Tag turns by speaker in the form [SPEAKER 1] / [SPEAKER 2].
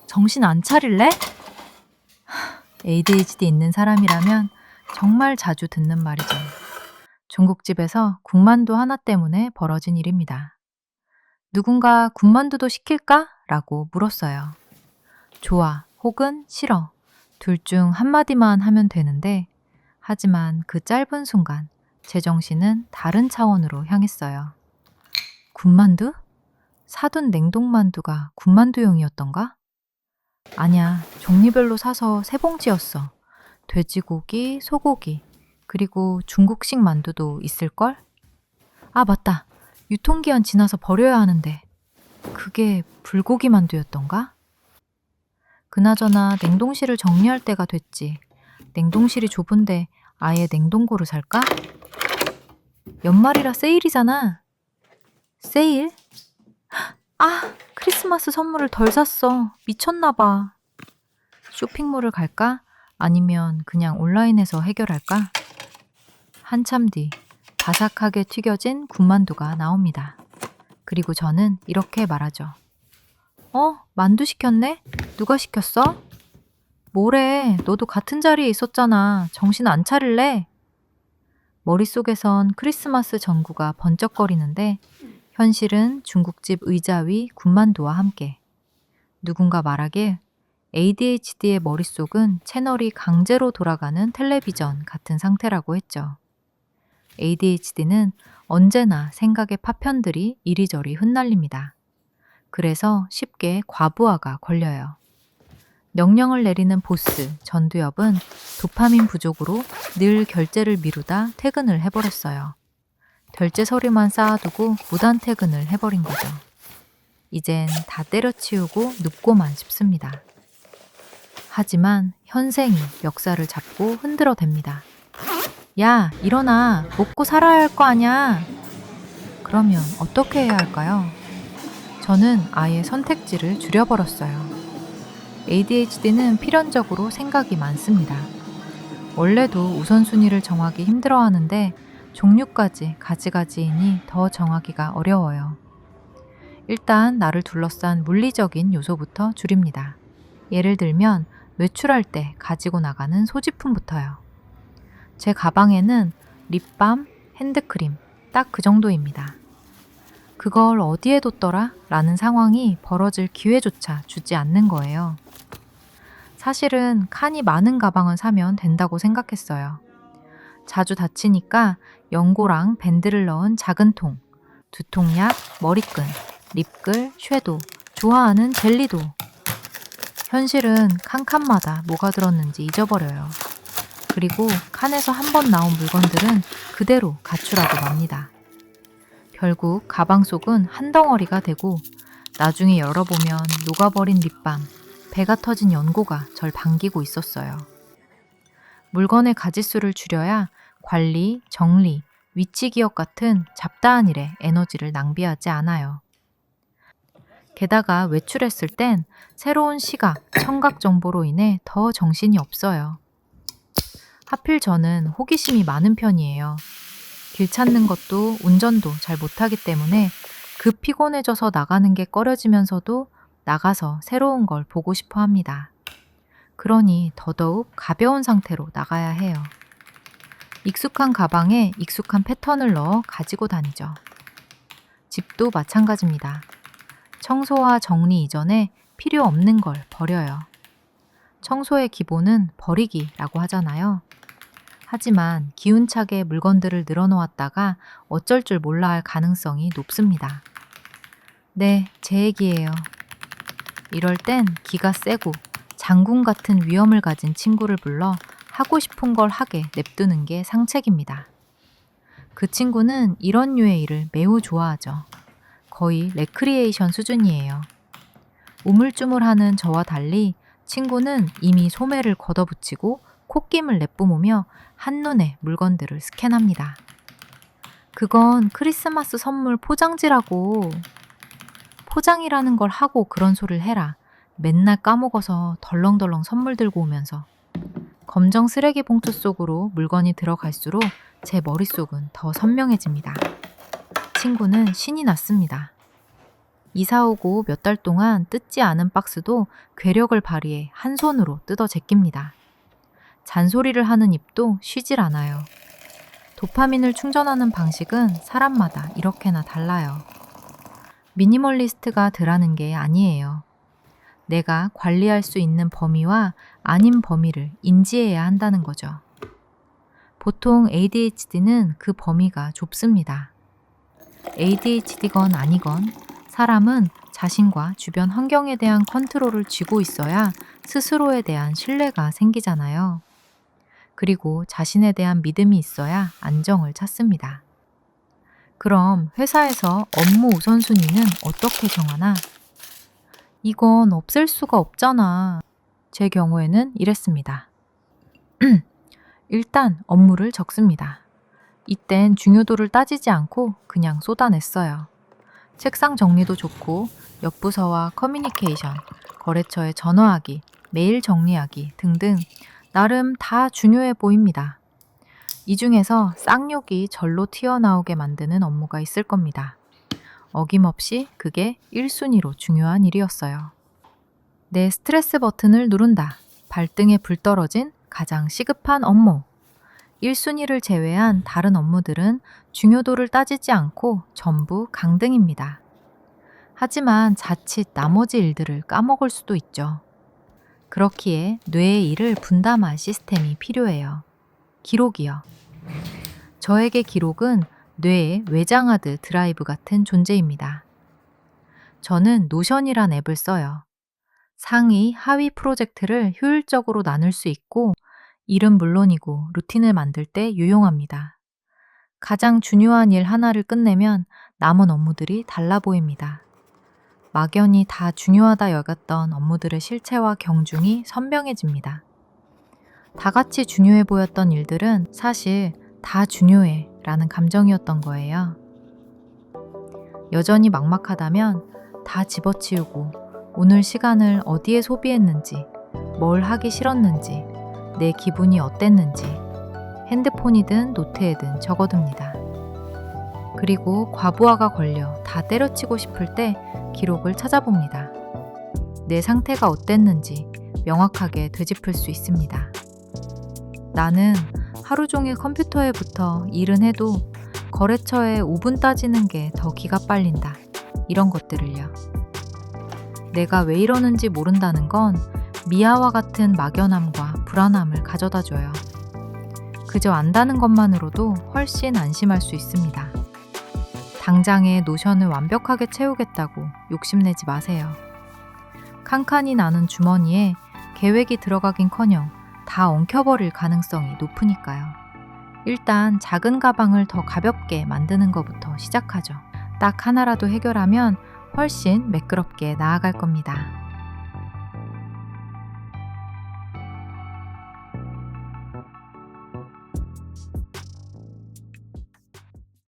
[SPEAKER 1] 정신 안 차릴래? ADHD 있는 사람이라면 정말 자주 듣는 말이죠. 중국집에서 군만두 하나 때문에 벌어진 일입니다. 누군가 군만두도 시킬까? 라고 물었어요. 좋아 혹은 싫어. 둘 중 한마디만 하면 되는데, 하지만 그 짧은 순간 제 정신은 다른 차원으로 향했어요. 군만두? 사둔 냉동만두가 군만두용이었던가? 아니야, 종류별로 사서 세 봉지였어. 돼지고기, 소고기, 그리고 중국식 만두도 있을걸? 아, 맞다. 유통기한 지나서 버려야 하는데. 그게 불고기 만두였던가? 그나저나 냉동실을 정리할 때가 됐지. 냉동실이 좁은데 아예 냉동고를 살까? 연말이라 세일이잖아. 세일? 아, 크리스마스 선물을 덜 샀어. 미쳤나 봐. 쇼핑몰을 갈까? 아니면 그냥 온라인에서 해결할까? 한참 뒤 바삭하게 튀겨진 군만두가 나옵니다. 그리고 저는 이렇게 말하죠. 만두 시켰네? 누가 시켰어? 뭐래, 너도 같은 자리에 있었잖아. 정신 안 차릴래? 머릿속에선 크리스마스 전구가 번쩍거리는데 현실은 중국집 의자 위 군만두와 함께. 누군가 말하길 ADHD의 머릿속은 채널이 강제로 돌아가는 텔레비전 같은 상태라고 했죠. ADHD는 언제나 생각의 파편들이 이리저리 흩날립니다. 그래서 쉽게 과부하가 걸려요. 명령을 내리는 보스, 전두엽은 도파민 부족으로 늘 결제를 미루다 퇴근을 해버렸어요. 결제 서류만 쌓아두고 무단 퇴근을 해버린 거죠. 이젠 다 때려치우고 눕고만 싶습니다. 하지만 현생이 역사를 잡고 흔들어댑니다. 야, 일어나. 먹고 살아야 할 거 아냐. 그러면 어떻게 해야 할까요? 저는 아예 선택지를 줄여버렸어요. ADHD는 필연적으로 생각이 많습니다. 원래도 우선순위를 정하기 힘들어하는데 종류까지 가지가지이니 더 정하기가 어려워요. 일단 나를 둘러싼 물리적인 요소부터 줄입니다. 예를 들면 외출할 때 가지고 나가는 소지품부터요. 제 가방에는 립밤, 핸드크림, 딱 그 정도입니다. 그걸 어디에 뒀더라? 라는 상황이 벌어질 기회조차 주지 않는 거예요. 사실은 칸이 많은 가방을 사면 된다고 생각했어요. 자주 다치니까 연고랑 밴드를 넣은 작은 통, 두통약, 머리끈, 립글, 섀도우, 좋아하는 젤리도. 현실은 칸칸마다 뭐가 들었는지 잊어버려요. 그리고 칸에서 한 번 나온 물건들은 그대로 가출하고 맙니다. 결국 가방 속은 한 덩어리가 되고 나중에 열어보면 녹아버린 립밤, 배가 터진 연고가 절 반기고 있었어요. 물건의 가짓수를 줄여야 관리, 정리, 위치 기억 같은 잡다한 일에 에너지를 낭비하지 않아요. 게다가 외출했을 땐 새로운 시각, 청각 정보로 인해 더 정신이 없어요. 하필 저는 호기심이 많은 편이에요. 길 찾는 것도 운전도 잘 못하기 때문에 급 피곤해져서 나가는 게 꺼려지면서도 나가서 새로운 걸 보고 싶어 합니다. 그러니 더더욱 가벼운 상태로 나가야 해요. 익숙한 가방에 익숙한 패턴을 넣어 가지고 다니죠. 집도 마찬가지입니다. 청소와 정리 이전에 필요 없는 걸 버려요. 청소의 기본은 버리기라고 하잖아요. 하지만 기운차게 물건들을 늘어놓았다가 어쩔 줄 몰라 할 가능성이 높습니다. 네, 제 얘기예요. 이럴 땐 기가 세고 장군 같은 위엄을 가진 친구를 불러 하고 싶은 걸 하게 냅두는 게 상책입니다. 그 친구는 이런 류의 일을 매우 좋아하죠. 거의 레크리에이션 수준이에요. 우물쭈물하는 저와 달리 친구는 이미 소매를 걷어붙이고 콧김을 내뿜으며 한눈에 물건들을 스캔합니다. 그건 크리스마스 선물 포장지라고. 포장이라는 걸 하고 그런 소리를 해라. 맨날 까먹어서 덜렁덜렁 선물 들고 오면서. 검정 쓰레기 봉투 속으로 물건이 들어갈수록 제 머릿속은 더 선명해집니다. 친구는 신이 났습니다. 이사 오고 몇 달 동안 뜯지 않은 박스도 괴력을 발휘해 한 손으로 뜯어 제낍니다. 잔소리를 하는 입도 쉬질 않아요. 도파민을 충전하는 방식은 사람마다 이렇게나 달라요. 미니멀리스트가 드라는 게 아니에요. 내가 관리할 수 있는 범위와 아닌 범위를 인지해야 한다는 거죠. 보통 ADHD는 그 범위가 좁습니다. ADHD건 아니건 사람은 자신과 주변 환경에 대한 컨트롤을 쥐고 있어야 스스로에 대한 신뢰가 생기잖아요. 그리고 자신에 대한 믿음이 있어야 안정을 찾습니다. 그럼 회사에서 업무 우선순위는 어떻게 정하나? 이건 없앨 수가 없잖아. 제 경우에는 이랬습니다. 일단 업무를 적습니다. 이땐 중요도를 따지지 않고 그냥 쏟아냈어요. 책상 정리도 좋고 옆부서와 커뮤니케이션, 거래처에 전화하기, 메일 정리하기 등등 나름 다 중요해 보입니다. 이 중에서 쌍욕이 절로 튀어나오게 만드는 업무가 있을 겁니다. 어김없이 그게 1순위로 중요한 일이었어요. 내 스트레스 버튼을 누른다. 발등에 불 떨어진 가장 시급한 업무. 1순위를 제외한 다른 업무들은 중요도를 따지지 않고 전부 강등입니다. 하지만 자칫 나머지 일들을 까먹을 수도 있죠. 그렇기에 뇌의 일을 분담할 시스템이 필요해요. 기록이요. 저에게 기록은 뇌의 외장하드 드라이브 같은 존재입니다. 저는 노션이란 앱을 써요. 상위, 하위 프로젝트를 효율적으로 나눌 수 있고 일은 물론이고 루틴을 만들 때 유용합니다. 가장 중요한 일 하나를 끝내면 남은 업무들이 달라 보입니다. 막연히 다 중요하다 여겼던 업무들의 실체와 경중이 선명해집니다. 다 같이 중요해 보였던 일들은 사실 다 중요해 라는 감정이었던 거예요. 여전히 막막하다면 다 집어치우고 오늘 시간을 어디에 소비했는지, 뭘 하기 싫었는지, 내 기분이 어땠는지 핸드폰이든 노트에든 적어둡니다. 그리고 과부하가 걸려 다 때려치고 싶을 때 기록을 찾아봅니다. 내 상태가 어땠는지 명확하게 되짚을 수 있습니다. 나는 하루 종일 컴퓨터에 붙어 일은 해도 거래처에 5분 따지는 게 더 기가 빨린다. 이런 것들을요. 내가 왜 이러는지 모른다는 건 미아와 같은 막연함과 불안함을 가져다 줘요. 그저 안다는 것만으로도 훨씬 안심할 수 있습니다. 당장에 노션을 완벽하게 채우겠다고 욕심내지 마세요. 칸칸이 나는 주머니에 계획이 들어가긴커녕 다 엉켜버릴 가능성이 높으니까요. 일단 작은 가방을 더 가볍게 만드는 것부터 시작하죠. 딱 하나라도 해결하면 훨씬 매끄럽게 나아갈 겁니다.